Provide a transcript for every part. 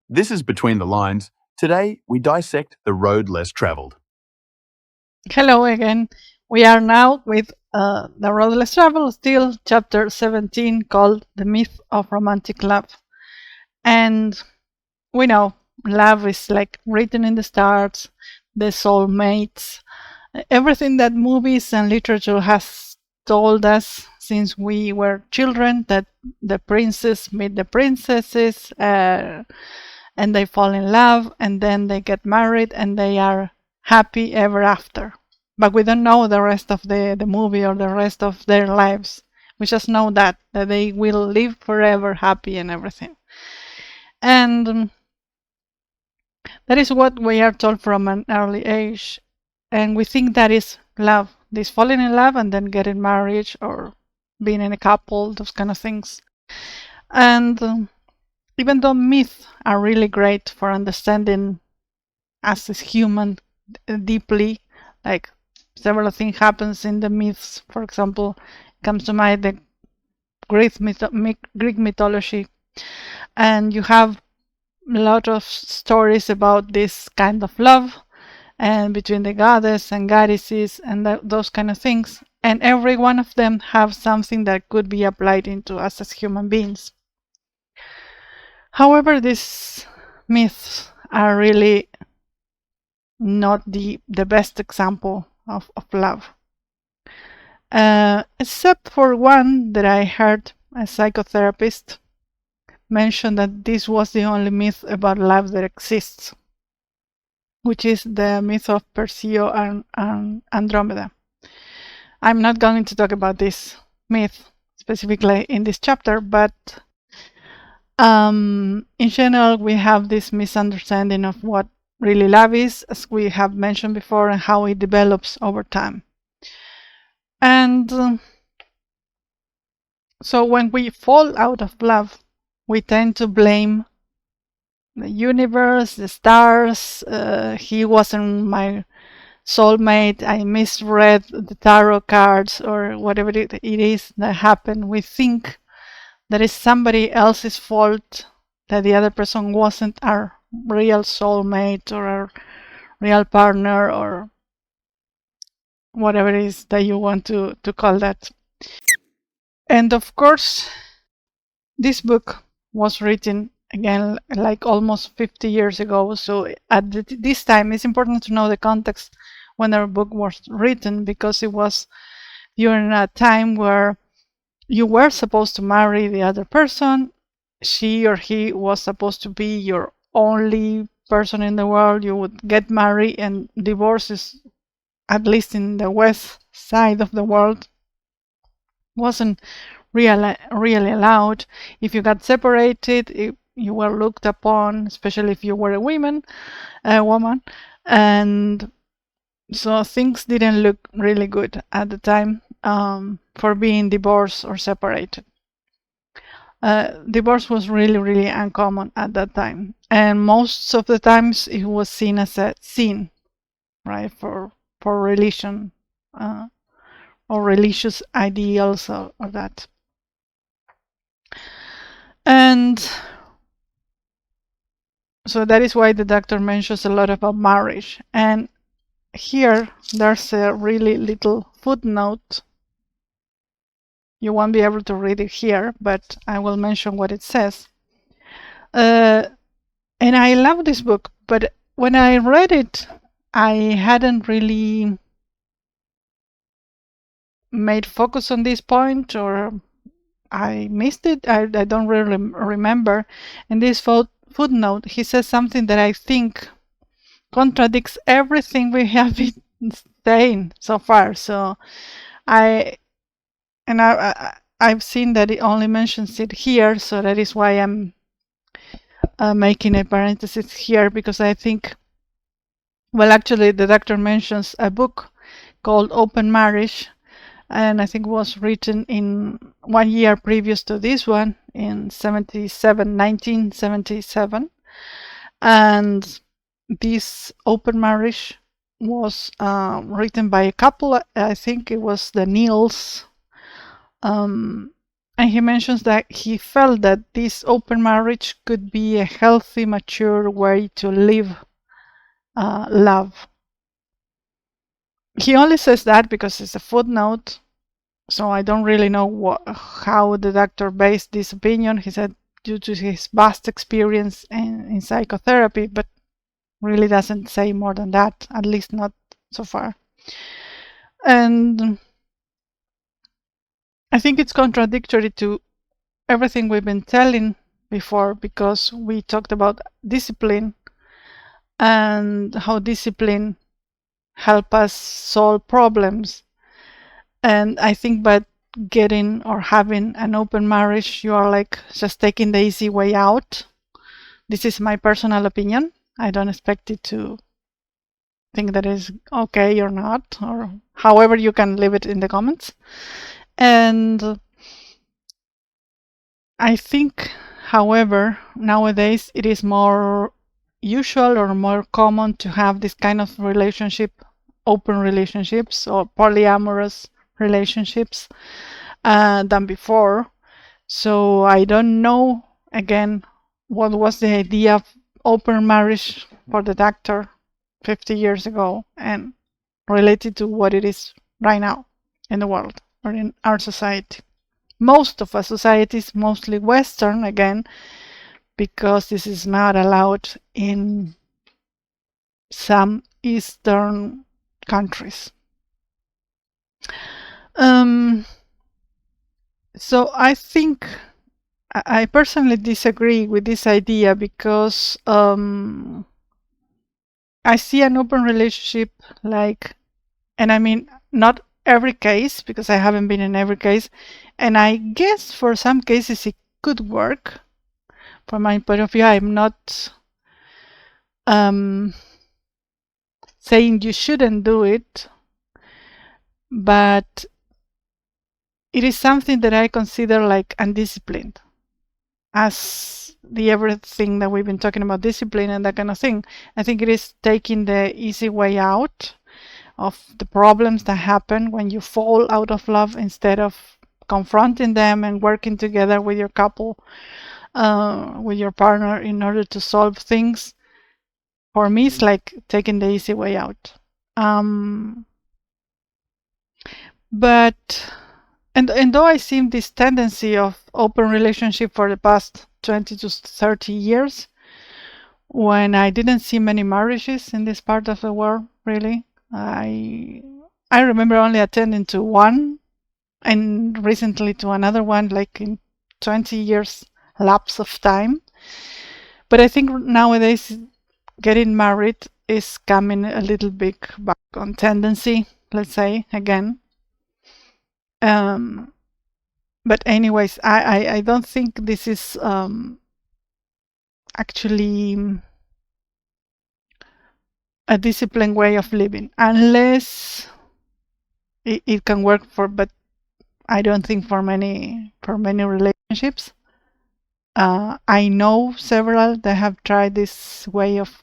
This is Between the Lines. Today, we dissect the road less traveled. Hello again. We are now with The Road Less Traveled, still chapter 17, called The Myth of Romantic Love. And we know love is like written in the stars, the soulmates, everything that movies and literature has told us since we were children, that the princes meet the princesses and they fall in love and then they get married and they are happy ever after. But we don't know the rest of the movie or the rest of their lives. We just know that they will live forever happy and everything. And that is what we are told from an early age. And we think that is love, this falling in love and then getting married or being in a couple, those kind of things. And even though myths are really great for understanding us as human deeply, like several things happens in the myths. For example, comes to mind the Greek mythology, and you have a lot of stories about this kind of love and between the goddess and goddesses and those kind of things, and every one of them have something that could be applied into us as human beings. However, these myths are really not the best example of love. Except for one that I heard a psychotherapist mention that this was the only myth about love that exists, which is the myth of Perseo and Andromeda. I'm not going to talk about this myth specifically in this chapter, but in general, we have this misunderstanding of what really love is, as we have mentioned before, and how it develops over time. And so when we fall out of love, we tend to blame the universe, the stars. He wasn't my soulmate. I misread the tarot cards, or whatever it is that happened. We think that is somebody else's fault, that the other person wasn't our real soulmate or our real partner, or whatever it is that you want to call that. And of course, this book was written again like almost 50 years ago. So at this time, it's important to know the context when our book was written, because it was during a time where you were supposed to marry the other person. She or he was supposed to be your only person in the world. You would get married, and divorce is, at least in the west side of the world, wasn't really allowed. If you got separated, you were looked upon, especially if you were a woman, and so things didn't look really good at the time for being divorced or separated. Divorce was really uncommon at that time, and most of the times it was seen as a sin, right, for religion or religious ideals or that. And so that is why the doctor mentions a lot about marriage. And here there's a really little footnote. You won't be able to read it here, but I will mention what it says. And I love this book, but when I read it, I hadn't really made focus on this point, or I missed it. I don't really remember. In this footnote, he says something that I think contradicts everything we have been saying so far. So I've seen that it only mentions it here, so that is why I'm making a parenthesis here, because I think, well, actually the doctor mentions a book called Open Marriage, and I think it was written in 1 year previous to this one, in 1977. And this Open Marriage was written by a couple. I think it was the Neils, and And he mentions that he felt that this open marriage could be a healthy, mature way to live love. He only says that because it's a footnote, so I don't really know how the doctor based this opinion. He said due to his vast experience in psychotherapy, but really doesn't say more than that, at least not so far. And I think it's contradictory to everything we've been telling before, because we talked about discipline and how discipline help us solve problems. And I think by getting or having an open marriage, you are like just taking the easy way out. This is my personal opinion. I don't expect it to think that is okay or not, or however you can leave it in the comments. And I think, however, nowadays it is more usual or more common to have this kind of relationship, open relationships or polyamorous relationships than before. So I don't know, again, what was the idea of open marriage for the doctor 50 years ago and related to what it is right now in the world or in our society. Most of our societies, mostly Western, again, because this is not allowed in some Eastern countries. So I think I personally disagree with this idea because I see an open relationship like, and I mean, not every case, because I haven't been in every case, and I guess for some cases it could work. From my point of view, I'm not saying you shouldn't do it, but it is something that I consider like undisciplined, as the everything that we've been talking about, discipline and that kind of thing. I think it is taking the easy way out of the problems that happen when you fall out of love, instead of confronting them and working together with your couple, with your partner, in order to solve things. For me, it's like taking the easy way out. But and though I see this tendency of open relationship for the past 20 to 30 years, when I didn't see many marriages in this part of the world, really, I remember only attending to one, and recently to another one, like in 20 years lapse of time. But I think nowadays getting married is coming a little bit back on tendency, let's say, again. But anyways, I don't think this is actually a disciplined way of living, unless it can work for, but I don't think for many relationships. I know several that have tried this way of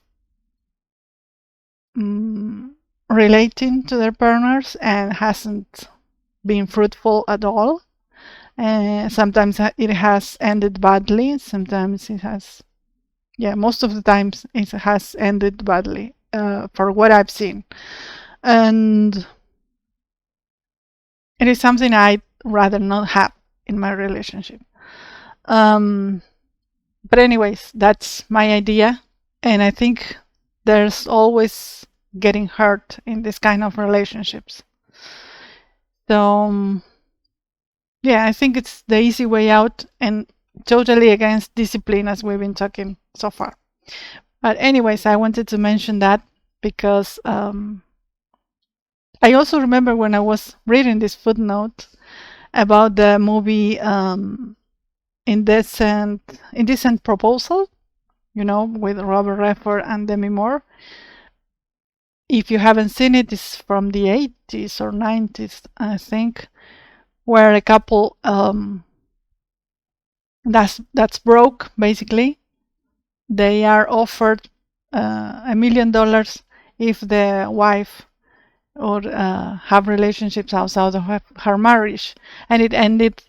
relating to their partners and hasn't been fruitful at all. Sometimes it has ended badly. Sometimes it has, most of the times it has ended badly, for what I've seen. And it is something I'd rather not have in my relationship. But anyways, that's my idea. And I think there's always getting hurt in this kind of relationships. So, I think it's the easy way out and totally against discipline, as we've been talking so far. But anyways, I wanted to mention that because I also remember when I was reading this footnote about the movie Indecent Proposal, with Robert Redford and Demi Moore. If you haven't seen it, it's from the 80s or 90s, I think, where a couple that's broke, basically. They are offered $1 million if the wife or have relationships outside of her marriage, and it ended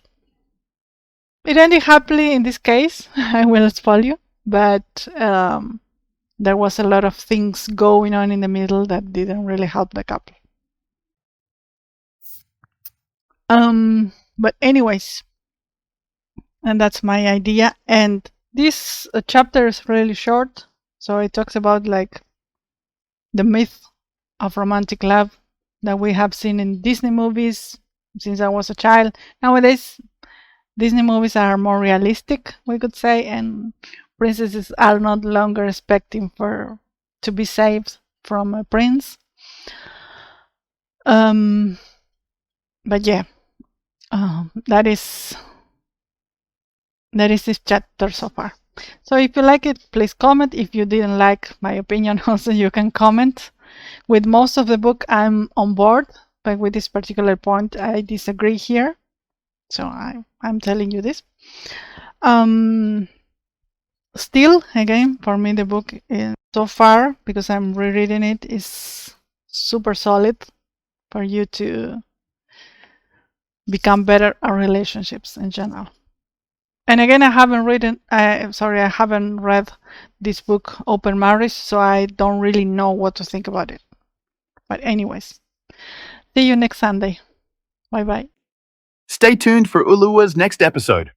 it ended happily in this case. I will spoil you, but there was a lot of things going on in the middle that didn't really help the couple. But anyways, and that's my idea. And this chapter is really short, so it talks about like the myth of romantic love that we have seen in Disney movies since I was a child. Nowadays, Disney movies are more realistic, we could say, and princesses are not longer expecting to be saved from a prince. But yeah, that is this chapter so far. So if you like it, please comment. If you didn't like my opinion, also you can comment. With most of the book, I'm on board, but with this particular point, I disagree here. So I'm telling you this. Still, again, for me, the book is so far, because I'm rereading it, is super solid for you to become better at relationships in general. And again, I haven't read this book, Open Marriage, so I don't really know what to think about it. But anyways, see you next Sunday. Bye bye. Stay tuned for Ulua's next episode.